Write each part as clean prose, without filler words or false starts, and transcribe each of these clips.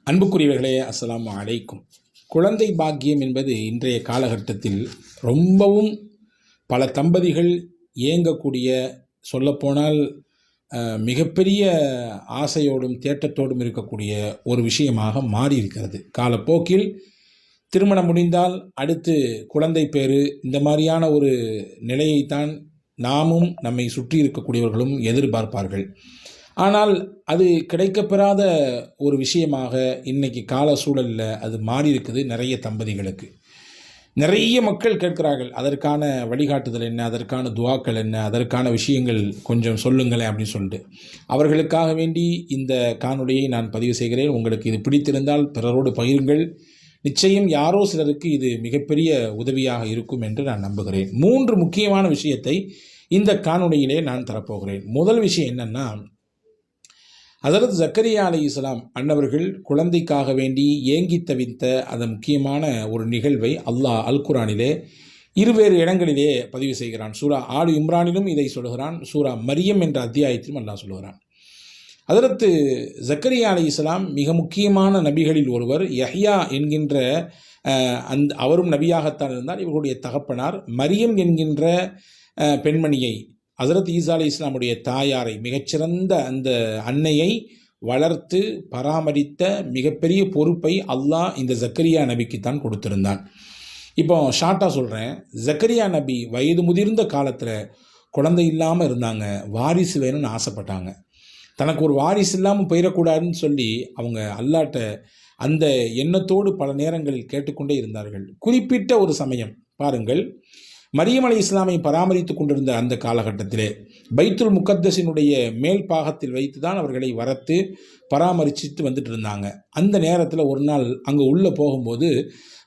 அன்புக்குரியவர்களே, அஸ்ஸலாமு அலைக்கும். குழந்தை பாக்கியம் என்பது இன்றைய காலகட்டத்தில் ரொம்பவும் பல தம்பதிகள் ஏங்கக்கூடிய, சொல்லப்போனால் மிகப்பெரிய ஆசையோடும் தேட்டத்தோடும் இருக்கக்கூடிய ஒரு விஷயமாக மாறி இருக்கிறது. காலப்போக்கில் திருமணம் முடிந்தால் அடுத்து குழந்தை பேறு, இந்த மாதிரியான ஒரு நிலையைத்தான் நாமும் நம்மை சுற்றி இருக்கக்கூடியவர்களும் எதிர்பார்ப்பார்கள். ஆனால் அது கிடைக்கப்பெறாத ஒரு விஷயமாக இன்றைக்கி கால சூழலில் அது மாறி இருக்குது. நிறைய தம்பதிகளுக்கு நிறைய மக்கள் கேட்கிறார்கள், அதற்கான வழிகாட்டுதல் என்ன, அதற்கான துவாக்கள் என்ன, அதற்கான விஷயங்கள் கொஞ்சம் சொல்லுங்களேன் அப்படின்னு சொல்லிட்டு. அவர்களுக்காக வேண்டி இந்த காணொளியை நான் பதிவு செய்கிறேன். உங்களுக்கு இது பிடித்திருந்தால் பிறரோடு பகிருங்கள். நிச்சயம் யாரோ சிலருக்கு இது மிகப்பெரிய உதவியாக இருக்கும் என்று நான் நம்புகிறேன். 3 முக்கியமான விஷயத்தை இந்த காணொளியிலே நான் தரப்போகிறேன். முதல் விஷயம் என்னென்னா, ஹஜ்ரத் ஜக்கரியா அலைஹிஸ்ஸலாம் அன்னவர்கள் குழந்தைக்காக வேண்டி ஏங்கி தவித்த அந்த முக்கியமான ஒரு நிகழ்வை அல்லாஹ் அல் குர்ஆனிலே இருவேறு இடங்களிலே பதிவு செய்கிறான். சூரா ஆடு இம்ரானிலும் இதை சொல்கிறான், சூரா மரியம் என்ற அத்தியாயத்திலும் அல்லாஹ் சொல்கிறான். ஹஜ்ரத் ஜக்கரியா அலைஹிஸ்ஸலாம் மிக முக்கியமான நபிகளில் ஒருவர். யஹ்யா என்கின்ற அவரும் நபியாகத்தான் இருந்தார். இவர்களுடைய தகப்பனார் மரியம் என்கின்ற பெண்மணியை, ஹஜ்ரத் ஈசா அலி இஸ்லாமுடைய தாயாரை, மிகச்சிறந்த அந்த அன்னையை வளர்த்து பராமரித்த மிகப்பெரிய பொறுப்பை அல்லாஹ் இந்த ஜக்கரியா நபிக்குத்தான் கொடுத்திருந்தான். இப்போ ஷார்ட்டாக சொல்கிறேன், ஜக்கரியா நபி வயது முதிர்ந்த காலத்தில் குழந்தை இல்லாமல் இருந்தாங்க. வாரிசு வேணும்னு ஆசைப்பட்டாங்க. தனக்கு ஒரு வாரிசு இல்லாமல் போயிடக்கூடாதுன்னு சொல்லி அவங்க அல்லாட்ட அந்த எண்ணத்தோடு பல நேரங்களில் கேட்டுக்கொண்டே இருந்தார்கள். குறிப்பிட்ட ஒரு சமயம் பாருங்கள், மரியம் அலை இஸ்லாமை பராமரித்து கொண்டிருந்த அந்த காலகட்டத்திலே பைத்துல் முகத்தஸினுடைய மேல் பாகத்தில் வைத்து தான் அவர்களை வரத்து பராமரிச்சுட்டு வந்துட்டு இருந்தாங்க. அந்த நேரத்தில் ஒரு நாள் அங்கே உள்ளே போகும்போது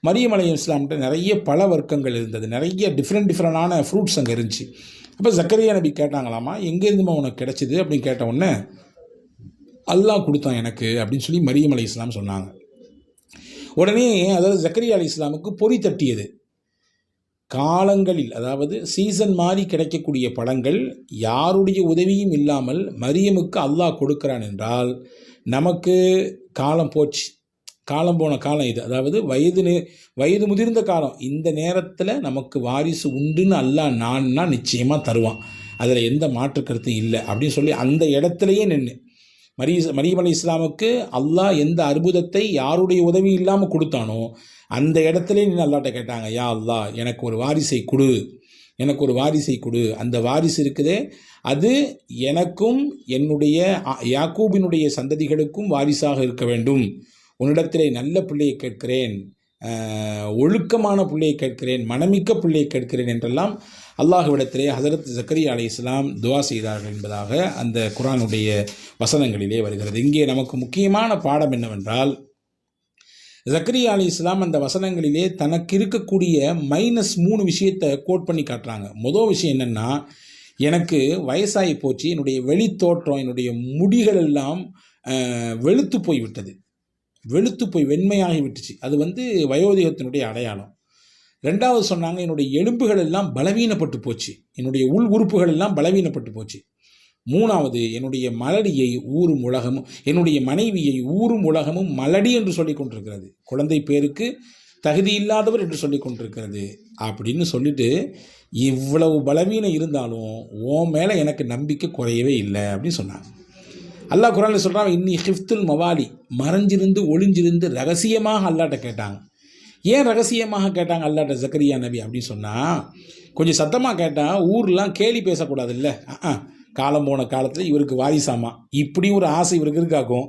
மரியம் அலை இஸ்லாம்கிட்ட நிறைய பழ வர்க்கங்கள் இருந்தது. நிறைய டிஃப்ரெண்டான ஃப்ரூட்ஸ் அங்கே இருந்துச்சு. அப்போ ஜக்கரியா நபி கேட்டாங்களாமா, எங்கேருந்துமா உனக்கு கிடச்சிது அப்படின்னு கேட்ட உடனே, அல்லாஹ் கொடுத்தான் எனக்கு அப்படின்னு சொல்லி மரியம் அலை இஸ்லாம் சொன்னாங்க. உடனே அதாவது ஜக்கரியா அலை இஸ்லாமுக்கு பொறி தட்டியது. காலங்களில், அதாவது சீசன் மாறி கிடைக்கக்கூடிய பழங்கள் யாருடைய உதவியும் இல்லாமல் மரியமுக்கு அல்லாஹ் கொடுக்கிறான் என்றால் நமக்கு காலம் போச்சு, காலம் போன காலம் இது. அதாவது வயது முதிர்ந்த காலம். இந்த நேரத்தில் நமக்கு வாரிசு உண்டுன்னு அல்லாஹ் நான்னா நிச்சயமாக தருவான், அதில் எந்த மாற்று கருத்து இல்லை அப்படின்னு சொல்லி அந்த இடத்துலையே நின்று மரியம் அலை இஸ்லாமுக்கு அல்லாஹ் எந்த அற்புதத்தை யாருடைய உதவி இல்லாமல் கொடுத்தானோ அந்த இடத்துல நின்று அல்லாட்ட கேட்டாங்க, யா அல்லாஹ் எனக்கு ஒரு வாரிசை கொடு, எனக்கு ஒரு வாரிசை கொடு. அந்த வாரிசு இருக்குதே, அது எனக்கும் என்னுடைய யாக்கூபினுடைய சந்ததிகளுக்கும் வாரிசாக இருக்க வேண்டும். உன்னிடத்திலே நல்ல பிள்ளையை கேட்கிறேன், ஒழுக்கமான பிள்ளையை கேட்கிறேன், மனமிக்க பிள்ளையை கேட்கிறேன் என்றெல்லாம் அல்லாஹ்விடத்திலே ஹஜ்ரத் ஜக்கரியா அலைஹிஸ்ஸலாம் துஆ செய்தார்கள் என்பதாக அந்த குர்ஆனுடைய வசனங்களிலே வருகிறது. இங்கே நமக்கு முக்கியமான பாடம் என்னவென்றால், ஜக்கரியா அலைஹிஸ்ஸலாம் அந்த வசனங்களிலே தனக்கு இருக்கக்கூடிய -3 விஷயத்தை கோட் பண்ணி காட்டுறாங்க. முதல் விஷயம் என்னென்னா, எனக்கு வயசாகி போச்சு, என்னுடைய வெளித்தோற்றம், என்னுடைய முடிகள் எல்லாம் வெளுத்து போய் விட்டது, வெளுத்து போய் வெண்மையாகி விட்டுச்சு. அது வயோதிகத்தினுடைய அடையாளம். 2வது சொன்னாங்க, என்னுடைய எலும்புகள் எல்லாம் பலவீனப்பட்டு போச்சு, என்னுடைய உள் உறுப்புகள் எல்லாம் பலவீனப்பட்டு போச்சு. 3வது, என்னுடைய மலடியை ஊரும் உலகமும், என்னுடைய மனைவியை ஊரும் உலகமும் மலடி என்று சொல்லி கொண்டிருக்கிறது, குழந்தை பேருக்கு தகுதி இல்லாதவர் என்று சொல்லி கொண்டிருக்கிறது அப்படின்னு சொல்லிட்டு, இவ்வளவு பலவீனம் இருந்தாலும் உன் மேலே எனக்கு நம்பிக்கை குறையவே இல்லை அப்படின்னு சொன்னாங்க. அல்லாஹ் குர்ஆனில் சொல்கிறான், இன்னி ஹிஃப்துல் மவாலி, மறைஞ்சிருந்து ஒளிஞ்சிருந்து ரகசியமாக அல்லாட்ட கேட்டாங்க. ஏன் ரகசியமாக கேட்டாங்க அல்லாட்ட ஜக்கரியா நபி அப்படின்னு சொன்னால், கொஞ்சம் சத்தமாக கேட்டால் ஊர்லாம் கேலி பேசக்கூடாது இல்லை. காலம் போன காலத்தில் இவருக்கு வாரிசாமா, இப்படி ஒரு ஆசை இவருக்கு இருக்காக்கும்,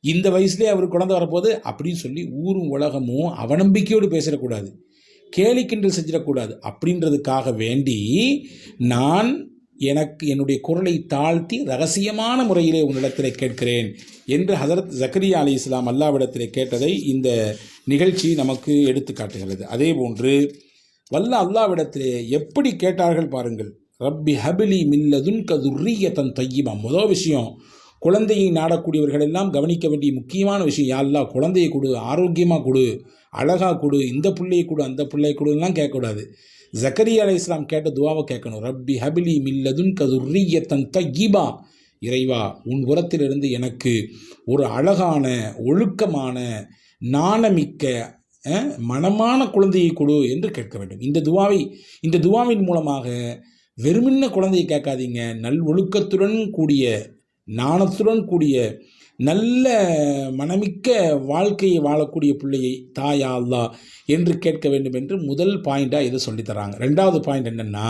இந்த வயசுலேயே அவருக்கு குழந்தை வரப்போகுது அப்படின்னு சொல்லி ஊரும் உலகமும் அவநம்பிக்கையோடு பேசிடக்கூடாது, கேலி கிண்டல் செஞ்சிடக்கூடாது. அப்படின்றதுக்காக வேண்டி நான் என்னுடைய குரலை தாழ்த்தி ரகசியமான முறையிலே உன்னிடத்திலே கேட்கிறேன் என்று ஹஜ்ரத் ஜக்கரியா அலைஹிஸ்ஸலாம் அல்லாஹ்விடத்திலே கேட்டதை இந்த நிகழ்ச்சி நமக்கு எடுத்து காட்டுகிறது. அதே போன்று வல்ல அல்லாஹ்விடத்திலே எப்படி கேட்டார்கள் பாருங்கள், ரப்பி ஹபிலி மில்லதுன்க துர்ரியத்தன் தையிபா. முதல் விஷயம், குழந்தையை நாடக்கூடியவர்கள் எல்லாம் கவனிக்க வேண்டிய முக்கியமான விஷயம், யா அல்லாஹ் குழந்தையை கொடு, ஆரோக்கியமாக கொடு, அழகாக கொடு, இந்த பிள்ளையை கொடு, அந்த பிள்ளையை கொடுலாம் கேட்கக்கூடாது. ஜக்கரியா அலைஹிஸ்ஸலாம் கேட்ட துவாவை கேட்கணும், ரப்பி ஹபிலி மில்லதுன்க துர்ரியத்தன் தையிபா. இறைவா உன் புறத்திலிருந்து எனக்கு ஒரு அழகான ஒழுக்கமான நாணமிக்க மனமான குழந்தையை கொடு என்று கேட்க வேண்டும். இந்த துவாவின் மூலமாக வெறுமின்ன குழந்தையை கேட்காதீங்க, நல் ஒழுக்கத்துடன் கூடிய நாணத்துடன் கூடிய நல்ல மனமிக்க வாழ்க்கையை வாழக்கூடிய பிள்ளையை தாயா அல்லா என்று கேட்க வேண்டும் என்று முதல் பாயிண்டாக இதை சொல்லித்தராங்க. ரெண்டாவது பாயிண்ட் என்னென்னா,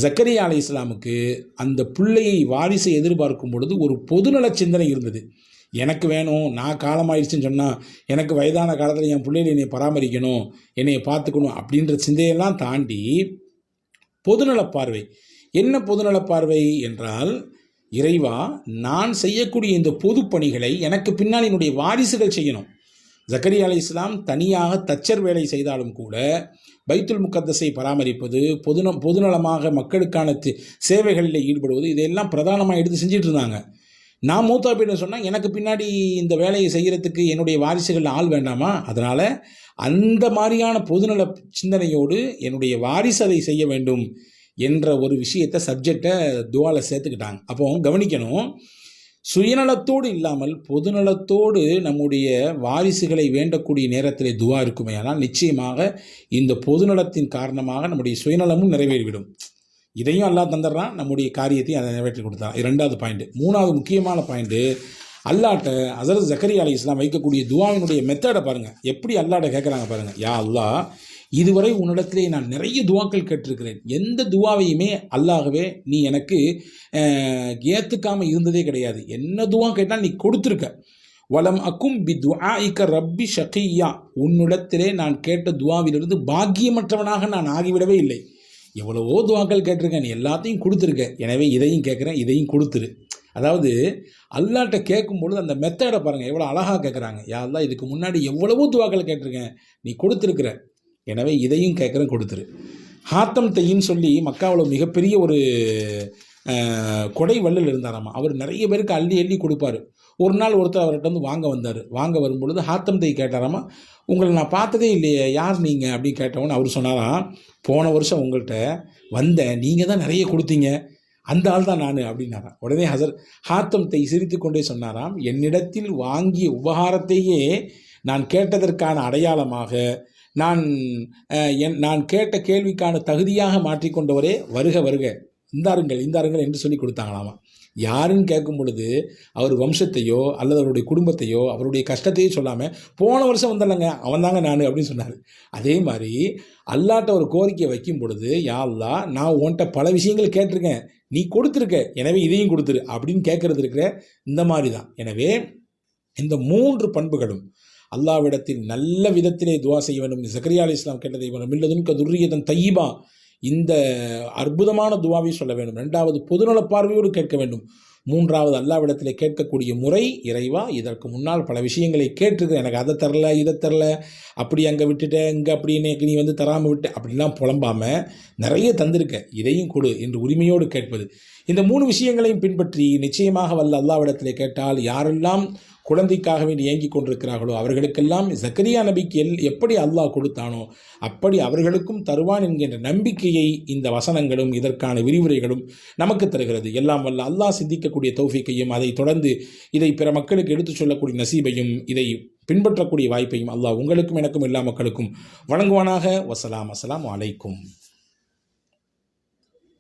ஜக்கரியா அலைஹிஸ்ஸலாமுக்கு அந்த பிள்ளையை வாரிசை எதிர்பார்க்கும் பொழுது ஒரு பொதுநல சிந்தனை இருந்தது. எனக்கு வேணும், நான் காலமாயிடுச்சுன்னு சொன்னால் எனக்கு வயதான காலத்தில் என் பிள்ளைகளை என்னை பராமரிக்கணும், என்னை பார்த்துக்கணும் அப்படின்ற சிந்தையெல்லாம் தாண்டி பொதுநல பார்வை. என்ன பொதுநல பார்வை என்றால், இறைவா நான் செய்யக்கூடிய இந்த பொது பணிகளை எனக்கு பின்னால் என்னுடைய வாரிசுகள் செய்யணும். ஜக்கரியா அலைஹிஸ்ஸலாம் தனியாக தச்சர் வேலை செய்தாலும் கூட பைத்துல் முகத்தஸை பராமரிப்பது, பொதுநலமாக மக்களுக்கான சேவைகளில் ஈடுபடுவது, இதையெல்லாம் பிரதானமாக எடுத்து செஞ்சிட்டு இருந்தாங்க. நான் மூத்தா அப்படின்னு சொன்னால் எனக்கு பின்னாடி இந்த வேலையை செய்கிறதுக்கு என்னுடைய வாரிசுகள் ஆள் வேண்டாமா? அதனால் அந்த மாதிரியான பொதுநல சிந்தனையோடு என்னுடைய வாரிசு அதை செய்ய வேண்டும் என்ற ஒரு விஷயத்தை சப்ஜெக்டை துவாவில் சேர்த்துக்கிட்டாங்க. அப்போ கவனிக்கணும், சுயநலத்தோடு இல்லாமல் பொதுநலத்தோடு நம்முடைய வாரிசுகளை வேண்டக்கூடிய நேரத்தில் துவா இருக்குமே, ஆனால் நிச்சயமாக இந்த பொதுநலத்தின் காரணமாக நம்முடைய சுயநலமும் நிறைவேறிவிடும். இதையும் அல்லாஹ் தந்துடுறான், நம்முடைய காரியத்தையும் அதை நிறைவேற்றி கொடுத்தான். இது ரெண்டாவது பாயிண்ட்டு. மூணாவது முக்கியமான பாயிண்ட்டு, அல்லாட்ட ஹஸரத் ஜக்கரியா அலைஹிஸ்ஸலாம் வைக்கக்கூடிய துவாவினுடைய மெத்தடை பாருங்கள். எப்படி அல்லாட்ட கேட்குறாங்க பாருங்கள். யா அல்லாஹ், இதுவரை உன்னிடத்திலே நான் நிறைய துவாக்கள் கேட்டிருக்கிறேன், எந்த துவாவையுமே அல்லாகவே நீ எனக்கு ஏற்றுக்காமல் இருந்ததே கிடையாது. என்ன துவா கேட்டால் நீ கொடுத்துருக்க. வலம் அக்கும் பி துஆஇக ரப்பி ஷகியா, உன்னிடத்திலே நான் கேட்ட துவாவிலிருந்து பாக்கியமற்றவனாக நான் ஆகிவிடவே இல்லை. எவ்வளவோ துவாக்கள் கேட்டிருக்கேன், நீ எல்லாத்தையும் கொடுத்துருக்க, எனவே இதையும் கேட்குறேன், இதையும் கொடுத்துரு. அதாவது அல்லாட்ட கேட்கும் பொழுது அந்த மெத்தடை பாருங்கள், எவ்வளோ அழகாக கேட்குறாங்க. யா அல்லாஹ், இதுக்கு முன்னாடி எவ்வளவோ துவாக்கள் கேட்டிருக்கேன், நீ கொடுத்துருக்குற, எனவே இதையும் கேட்குறேன், கொடுத்துரு. ஹாத்தம் தையின்னு சொல்லி மக்காவில் மிகப்பெரிய ஒரு கொடை வள்ளல் இருந்தாராமா. அவர் நிறைய பேருக்கு அள்ளி அள்ளி கொடுப்பார். ஒரு நாள் ஒருத்தர் அவர்கிட்ட வந்து வாங்க வரும்பொழுது ஹாத்தம் தை கேட்டாராமா, உங்களை நான் பார்த்ததே இல்லையே, யார் நீங்கள் அப்படின்னு கேட்டவொன்னு அவர் சொன்னாராம், போன வருஷம் உங்கள்கிட்ட வந்தேன், நீங்கள் தான் நிறைய கொடுத்தீங்க, அந்த ஆள் தான் நான் அப்படின்னாராம். உடனே ஹாத்தம் தை சிரித்து கொண்டே சொன்னாராம், என்னிடத்தில் வாங்கிய உபகாரத்தையே நான் கேட்டதற்கான அடையாளமாக நான் கேட்ட கேள்விக்கான தகுதியாக மாற்றிக்கொண்டவரே, வருக வருக, இந்தாருங்கள் என்று சொல்லி கொடுத்தாங்களாமா. யாருன்னு கேட்கும் பொழுது அவர் வம்சத்தையோ அல்லது அவருடைய குடும்பத்தையோ அவருடைய கஷ்டத்தையோ சொல்லாமல், போன வருஷம் வந்தல்லங்க அவன் தாங்க நான் அப்படின்னு சொன்னார். அதே மாதிரி அல்லாட்ட ஒரு கோரிக்கை வைக்கும் பொழுது, யா அல்லாஹ், நான் உன்கிட்ட பல விஷயங்கள் கேட்டிருக்கேன், நீ கொடுத்துருக்க, எனவே இதையும் கொடுத்துரு அப்படின்னு கேட்கறது இருக்கிற இந்த மாதிரி தான். எனவே இந்த 3 பண்புகளும் அல்லாஹ்விடத்தில் நல்ல விதத்திலே துவா செய்ய வேண்டும். ஜக்கரியா அலைஹிஸ்ஸலாம் கேட்டதை மில்லதுன்க துர்ரியதன் தையிபா, இந்த அற்புதமான துவாவை சொல்ல வேண்டும். 2வது பொதுநல பார்வையோடு கேட்க வேண்டும். 3வது அல்லாஹ்விடத்திலே கேட்கக்கூடிய முறை, இறைவா இதற்கு முன்னால் பல விஷயங்களை கேட்டிருக்கிறேன், எனக்கு அதை தரல இதை தரல, அப்படி அங்கே விட்டுட்டேன், இங்கே அப்படி நீ வந்து தராமல் விட்டு அப்படிலாம் புலம்பாமல் நிறைய தந்திருக்க, இதையும் கொடு என்று உரிமையோடு கேட்பது. இந்த 3 விஷயங்களையும் பின்பற்றி நிச்சயமாக வல்ல அல்லாஹ்விடத்திலே கேட்டால், யாரெல்லாம் குழந்தைக்காக வேண்டி ஏங்கி கொண்டிருக்கிறார்களோ அவர்களுக்கெல்லாம் ஜக்கரியா நபிக்கு எப்படி அல்லாஹ் கொடுத்தானோ அப்படி அவர்களுக்கும் தருவான் என்கின்ற நம்பிக்கையை இந்த வசனங்களும் இதற்கான விரிவுரைகளும் நமக்கு தருகிறது. எல்லாம் வல்ல அல்லாஹ் சிந்திக்கக்கூடிய தௌஃபீக்கையும் அதை தொடர்ந்து இதை பிற மக்களுக்கு எடுத்துச் சொல்லக்கூடிய நசீபையும் இதை பின்பற்றக்கூடிய வாய்ப்பையும் அல்லாஹ் உங்களுக்கும் எனக்கும் எல்லா மக்களுக்கும் வழங்குவானாக. வசலாம். அஸ்ஸலாமு அலைக்கும்.